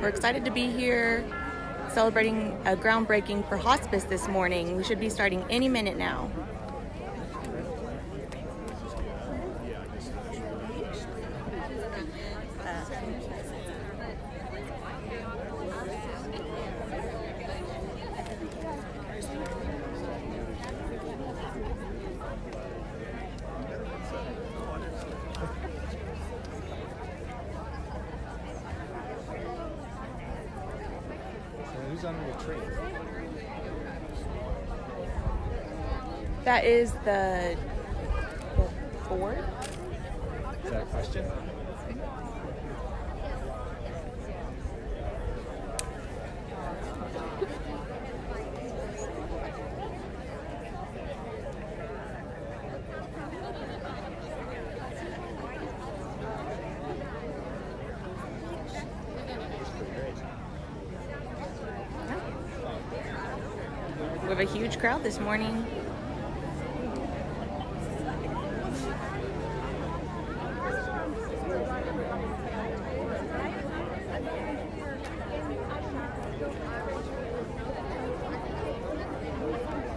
We're excited to be here celebrating a groundbreaking for hospice this morning. We should be starting any minute now. Who's on the tree? That is the board. Is that a question? We have a huge crowd this morning.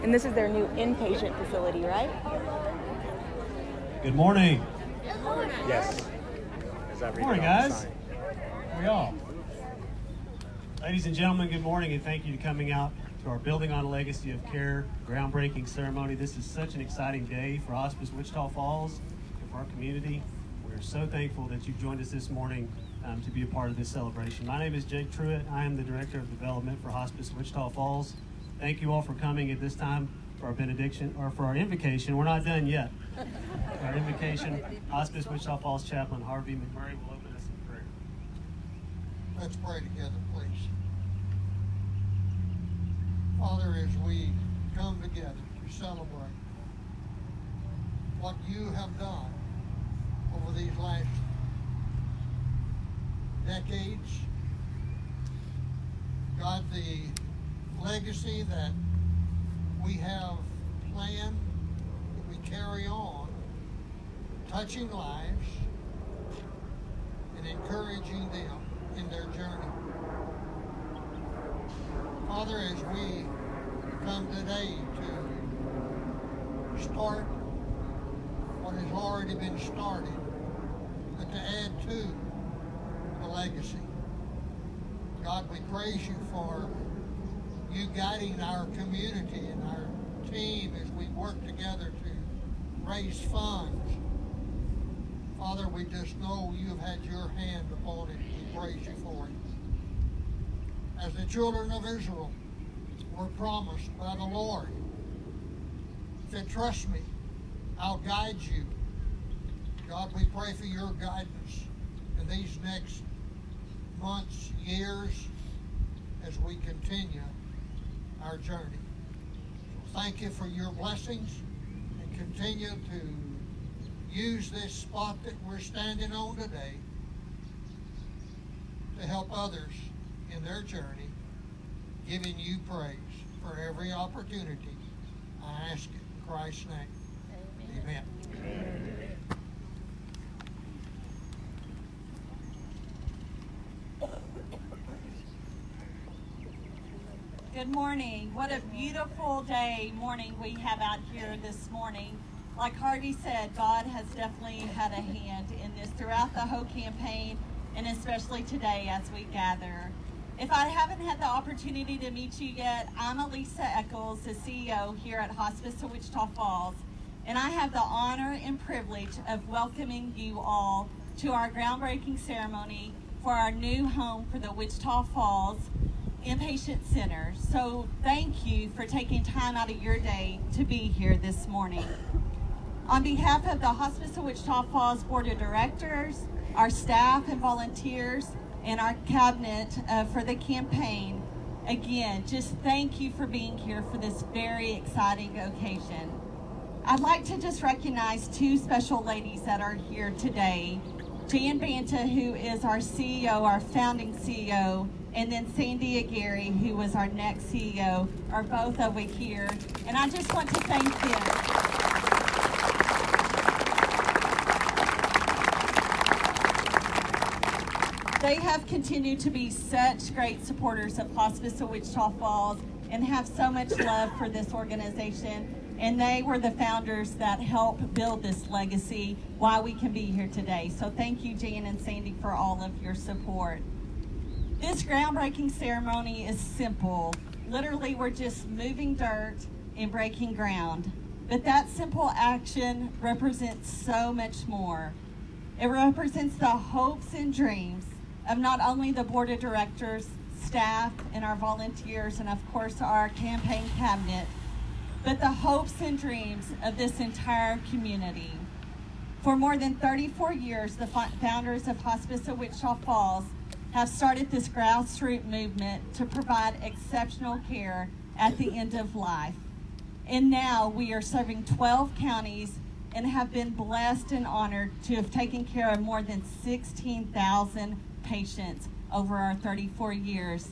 And this is their new inpatient facility, right? Good morning. Yes. As I read Good morning, it on the guys. sign. How are y'all? Ladies and gentlemen, good morning, and thank you for coming out to our Building on a Legacy of Care groundbreaking ceremony. This is such an exciting day for Hospice Wichita Falls and for our community. We're so thankful that you've joined us this morning to be a part of this celebration. My name is Jake Truitt. I am the Director of Development for Hospice Wichita Falls. Thank you all for coming at this time for our benediction, or for our invocation. We're not done yet. Our invocation, Hospice Wichita Falls Chaplain Harvey McMurray will open us in prayer. Let's pray together, please. Father, as we come together to celebrate what you have done over these last decades, God, the legacy that we have planned, that we carry on, touching lives and encouraging them in their journey. Father, as we come today to start what has already been started, but to add to the legacy, God, we praise you for you guiding our community and our team as we work together to raise funds. Father, we just know you've had your hand upon it. We praise you for it. As the children of Israel were promised by the Lord, said, trust me, I'll guide you. God, we pray for your guidance in these next months, years, as we continue our journey. So thank you for your blessings, and continue to use this spot that we're standing on today to help others in their journey, giving you praise for every opportunity. I ask it in Christ's name. Amen. Good morning. What a beautiful morning we have out here this morning. Like Harvey said, God has definitely had a hand in this throughout the whole campaign, and especially today as we gather. If I haven't had the opportunity to meet you yet, I'm Elisa Eccles, the CEO here at Hospice of Wichita Falls, and I have the honor and privilege of welcoming you all to our groundbreaking ceremony for our new home for the Wichita Falls Inpatient Center. So thank you for taking time out of your day to be here this morning. On behalf of the Hospice of Wichita Falls Board of Directors, our staff and volunteers, and our cabinet for the campaign, again, just thank you for being here for this very exciting occasion. I'd like to just recognize two special ladies that are here today. Jan Banta, who is our CEO, our founding CEO, and then Sandy Aguirre, who was our next CEO, are both over here. And I just want to thank them. They have continued to be such great supporters of Hospice of Wichita Falls and have so much love for this organization. And they were the founders that helped build this legacy while we can be here today. So thank you, Jan and Sandy, for all of your support. This groundbreaking ceremony is simple. Literally, we're just moving dirt and breaking ground. But that simple action represents so much more. It represents the hopes and dreams of not only the board of directors, staff, and our volunteers, and of course our campaign cabinet, but the hopes and dreams of this entire community. For more than 34 years, the founders of Hospice of Wichita Falls have started this grassroots movement to provide exceptional care at the end of life. And now we are serving 12 counties and have been blessed and honored to have taken care of more than 16,000 patients over our 34 years.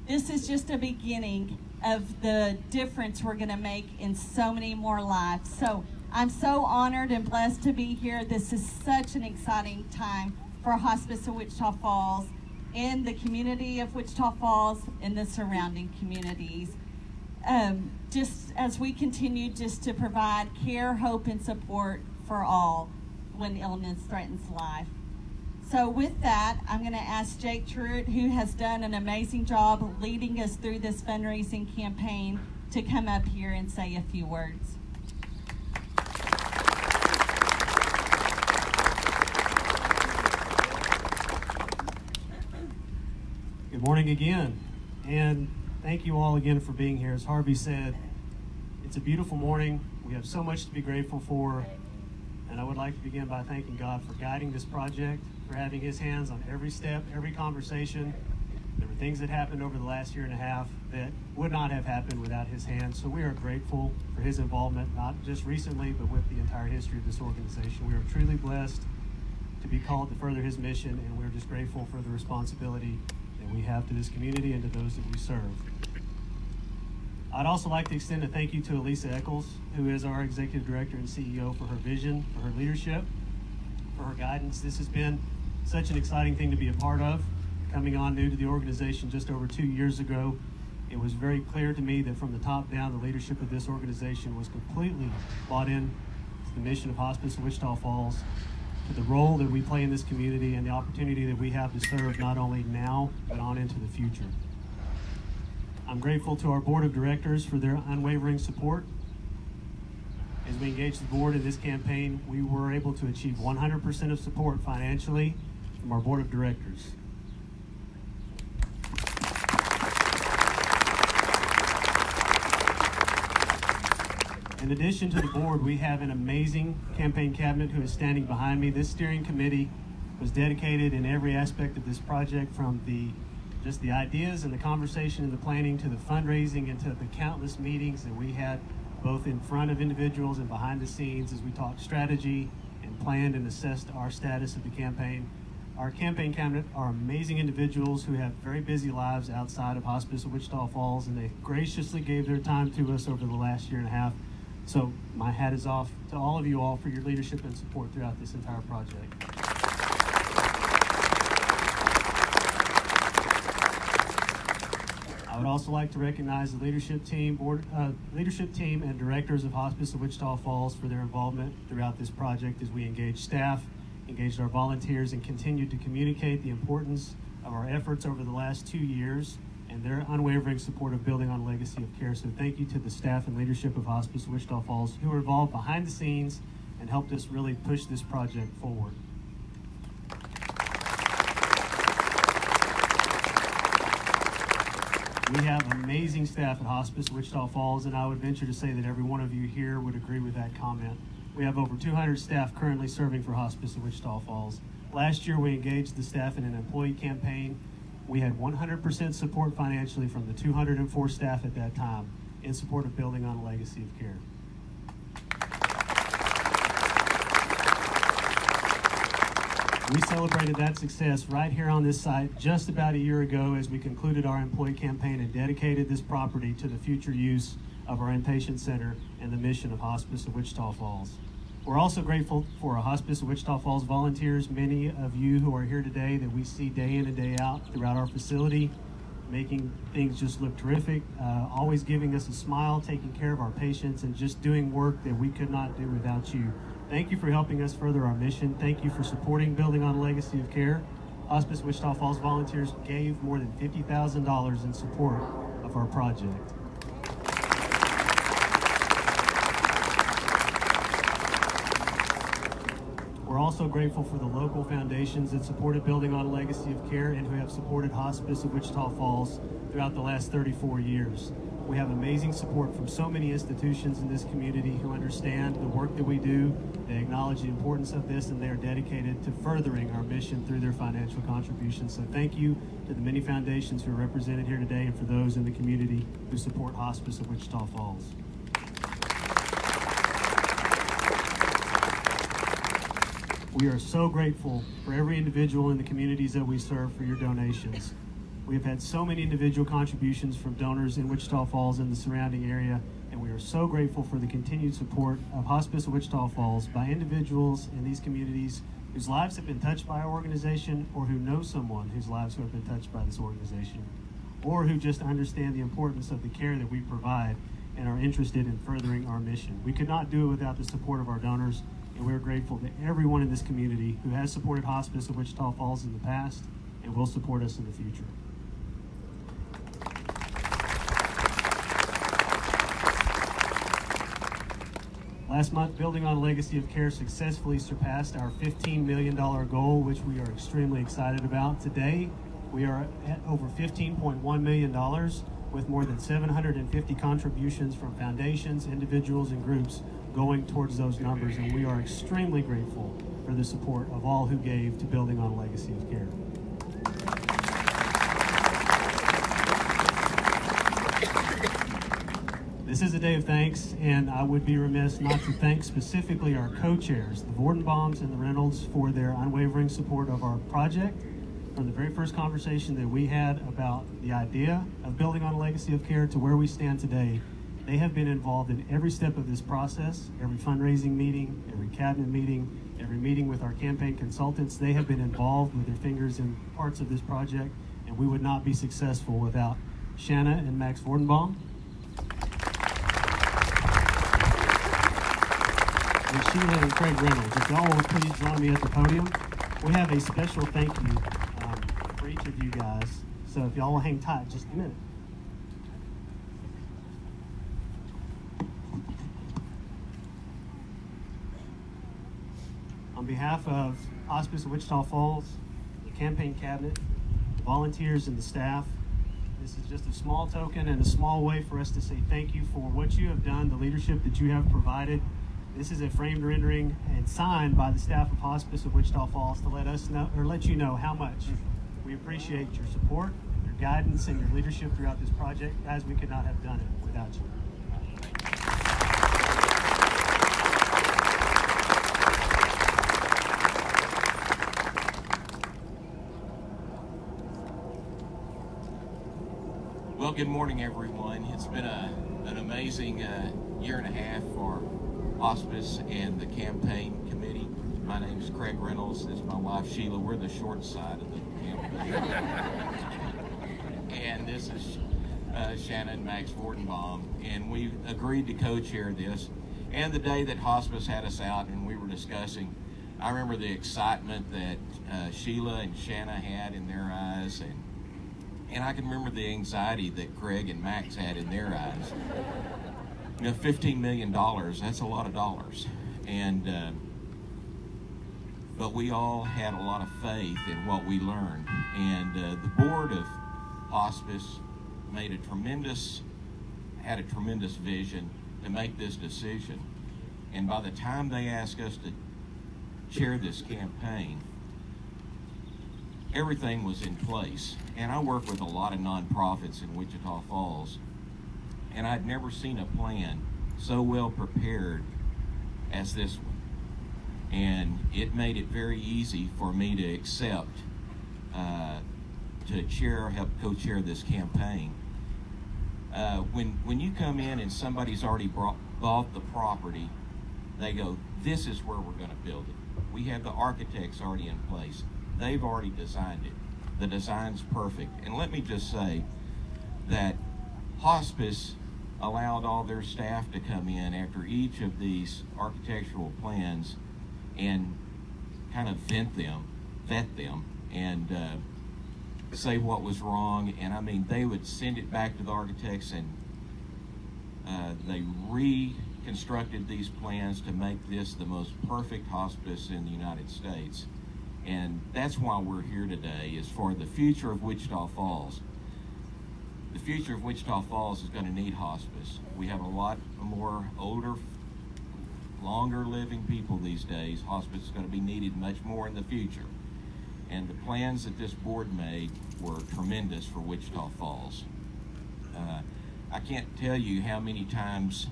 This is just a beginning of the difference we're going to make in so many more lives. So I'm so honored and blessed to be here. This is such an exciting time for Hospice of Wichita Falls and the community of Wichita Falls and the surrounding communities. Just as we continue just to provide care, hope, and support for all when illness threatens life. So with that, I'm going to ask Jake Truitt, who has done an amazing job leading us through this fundraising campaign, to come up here and say a few words. Good morning again, and thank you all again for being here. As Harvey said, it's a beautiful morning. We have so much to be grateful for, and I would like to begin by thanking God for guiding this project, for having his hands on every step, every conversation. There were things that happened over the last year and a half that would not have happened without his hands, so we are grateful for his involvement, not just recently, but with the entire history of this organization. We are truly blessed to be called to further his mission, and we're just grateful for the responsibility that we have to this community and to those that we serve. I'd also like to extend a thank you to Elisa Eccles, who is our Executive Director and CEO, for her vision, for her leadership, for her guidance. This has been such an exciting thing to be a part of. Coming on new to the organization just over 2 years ago, it was very clear to me that from the top down, the leadership of this organization was completely bought in to the mission of Hospice of Wichita Falls, to the role that we play in this community and the opportunity that we have to serve not only now, but on into the future. I'm grateful to our board of directors for their unwavering support. As we engage the board in this campaign, we were able to achieve 100% of support financially from our board of directors. In addition to the board, we have an amazing campaign cabinet who is standing behind me. This steering committee was dedicated in every aspect of this project, from just the ideas and the conversation and the planning to the fundraising and to the countless meetings that we had both in front of individuals and behind the scenes as we talked strategy and planned and assessed our status of the campaign. Our campaign cabinet are amazing individuals who have very busy lives outside of Hospice of Wichita Falls, and they graciously gave their time to us over the last year and a half. So my hat is off to all of you all for your leadership and support throughout this entire project. I would also like to recognize the leadership team and directors of Hospice of Wichita Falls for their involvement throughout this project as we engaged staff, engaged our volunteers, and continued to communicate the importance of our efforts over the last 2 years and their unwavering support of building on a legacy of care. So thank you to the staff and leadership of Hospice of Wichita Falls who were involved behind the scenes and helped us really push this project forward. We have amazing staff at Hospice of Wichita Falls, and I would venture to say that every one of you here would agree with that comment. We have over 200 staff currently serving for Hospice of Wichita Falls. Last year, we engaged the staff in an employee campaign. We had 100% support financially from the 204 staff at that time in support of building on a legacy of care. We celebrated that success right here on this site just about a year ago as we concluded our employee campaign and dedicated this property to the future use of our inpatient center and the mission of Hospice of Wichita Falls. We're also grateful for our Hospice of Wichita Falls volunteers, many of you who are here today that we see day in and day out throughout our facility, making things just look terrific, always giving us a smile, taking care of our patients, and just doing work that we could not do without you. Thank you for helping us further our mission. Thank you for supporting Building on a Legacy of Care. Hospice Wichita Falls volunteers gave more than $50,000 in support of our project. We're also grateful for the local foundations that supported Building on a Legacy of Care and who have supported Hospice of Wichita Falls throughout the last 34 years. We have amazing support from so many institutions in this community who understand the work that we do. They acknowledge the importance of this, and they are dedicated to furthering our mission through their financial contributions. So thank you to the many foundations who are represented here today and for those in the community who support Hospice of Wichita Falls. We are so grateful for every individual in the communities that we serve for your donations. We have had so many individual contributions from donors in Wichita Falls and the surrounding area, and we are so grateful for the continued support of Hospice of Wichita Falls by individuals in these communities whose lives have been touched by our organization, or who know someone whose lives have been touched by this organization, or who just understand the importance of the care that we provide and are interested in furthering our mission. We could not do it without the support of our donors, and we're grateful to everyone in this community who has supported Hospice of Wichita Falls in the past and will support us in the future. Last month, Building on a Legacy of Care successfully surpassed our $15 million goal, which we are extremely excited about. Today, we are at over $15.1 million with more than 750 contributions from foundations, individuals, and groups going towards those numbers, and we are extremely grateful for the support of all who gave to Building on a Legacy of Care. This is a day of thanks, and I would be remiss not to thank specifically our co-chairs, the Vordenbaums and the Reynolds, for their unwavering support of our project. From the very first conversation that we had about the idea of Building on a Legacy of Care to where we stand today, they have been involved in every step of this process, every fundraising meeting, every cabinet meeting, every meeting with our campaign consultants. They have been involved with their fingers in parts of this project, and we would not be successful without Shanna and Max Vordenbaum, and Sheila and Craig Reynolds. If y'all will please join me at the podium. We have a special thank you for each of you guys. So if y'all will hang tight just a minute. On behalf of Hospice of Wichita Falls, the campaign cabinet, the volunteers, and the staff, this is just a small token and a small way for us to say thank you for what you have done, the leadership that you have provided. This is a framed rendering and signed by the staff of Hospice of Wichita Falls to let us know, or let you know, how much we appreciate your support, your guidance, and your leadership throughout this project. Guys, we could not have done it without you. Well, good morning, everyone. It's been an amazing year and a half for Hospice and the campaign committee. My name is Craig Reynolds. This is my wife, Sheila. We're the short side of the campaign. And this is Shanna and Max Vordenbaum. And we agreed to co-chair this. And the day that Hospice had us out and we were discussing, I remember the excitement that Sheila and Shanna had in their eyes, and I can remember the anxiety that Craig and Max had in their eyes. You know, $15 million, that's a lot of dollars. And, but we all had a lot of faith in what we learned. And the board of Hospice had a tremendous vision to make this decision. And by the time they asked us to chair this campaign, everything was in place. And I work with a lot of nonprofits in Wichita Falls, and I'd never seen a plan so well prepared as this one. And it made it very easy for me to accept to help co-chair this campaign. When you come in and somebody's already bought the property, they go, this is where we're going to build it. We have the architects already in place. They've already designed it. The design's perfect. And let me just say that hospice allowed all their staff to come in after each of these architectural plans and kind of vet them, and say what was wrong. And I mean, they would send it back to the architects, and they reconstructed these plans to make this the most perfect hospice in the United States. And that's why we're here today, is for the future of Wichita Falls. The future of Wichita Falls is going to need hospice. We have a lot more older, longer living people these days. Hospice is going to be needed much more in the future. And the plans that this board made were tremendous for Wichita Falls. I can't tell you how many times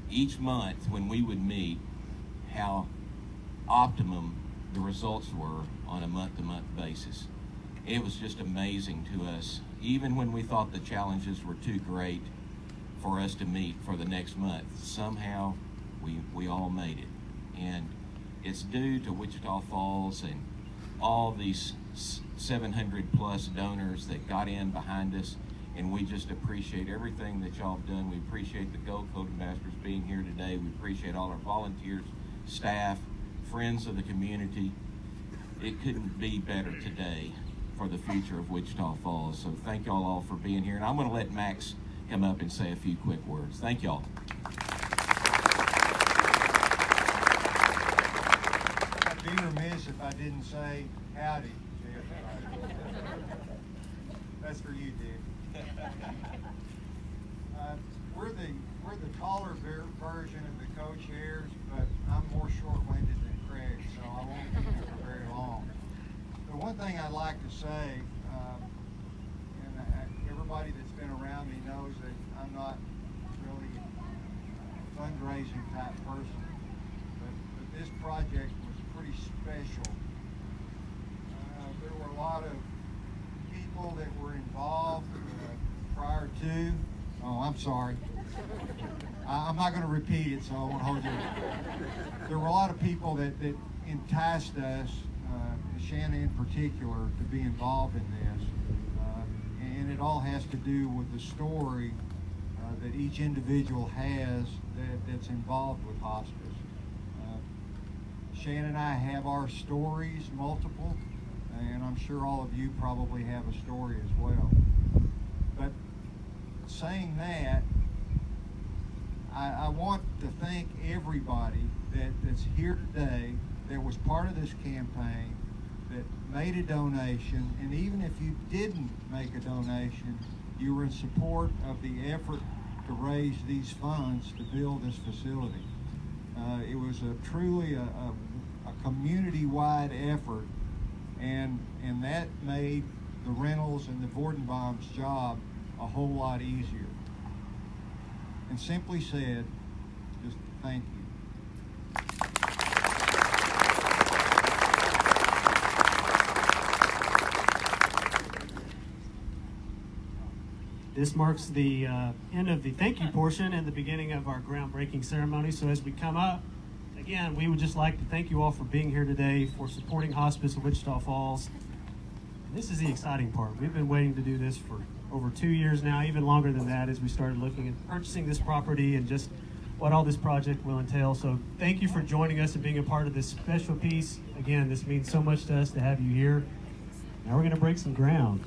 each month when we would meet, how optimum the results were on a month-to-month basis. It was just amazing to us, even when we thought the challenges were too great for us to meet for the next month. Somehow we all made it. And it's due to Wichita Falls and all these 700 plus donors that got in behind us, and we just appreciate everything that y'all have done. We appreciate the Gold Coat ambassadors being here today. We appreciate all our volunteers, staff, friends of the community. It couldn't be better today for the future of Wichita Falls. So thank y'all all for being here. And I'm going to let Max come up and say a few quick words. Thank y'all. I'd be remiss if I didn't say howdy, Dick. That's for you, Dick. We're the taller version of the co-chairs, but I'm more short-winded than Craig, so I won't be here for very long. The one thing I'd like to say, and everybody that's been around me knows that I'm not really a fundraising type person, but this project was pretty special. There were a lot of people that were involved prior to. Oh, I'm sorry. I'm not going to repeat it, so I won't hold you. There were a lot of people that enticed us, Shannon in particular, to be involved in this. And it all has to do with the story that each individual has that's involved with hospice. Shannon and I have our stories, multiple, and I'm sure all of you probably have a story as well. But saying that, I want to thank everybody that's here today that was part of this campaign, that made a donation, and even if you didn't make a donation, you were in support of the effort to raise these funds to build this facility. It was truly a community-wide effort, and that made the Reynolds and the Vordenbaum's job a whole lot easier. And simply said, just thank you. This marks the end of the thank you portion and the beginning of our groundbreaking ceremony. So as we come up, again, we would just like to thank you all for being here today, for supporting Hospice of Wichita Falls. And this is the exciting part. We've been waiting to do this for over 2 years now, even longer than that, as we started looking at purchasing this property and just what all this project will entail. So thank you for joining us and being a part of this special piece. Again, this means so much to us to have you here. Now we're going to break some ground.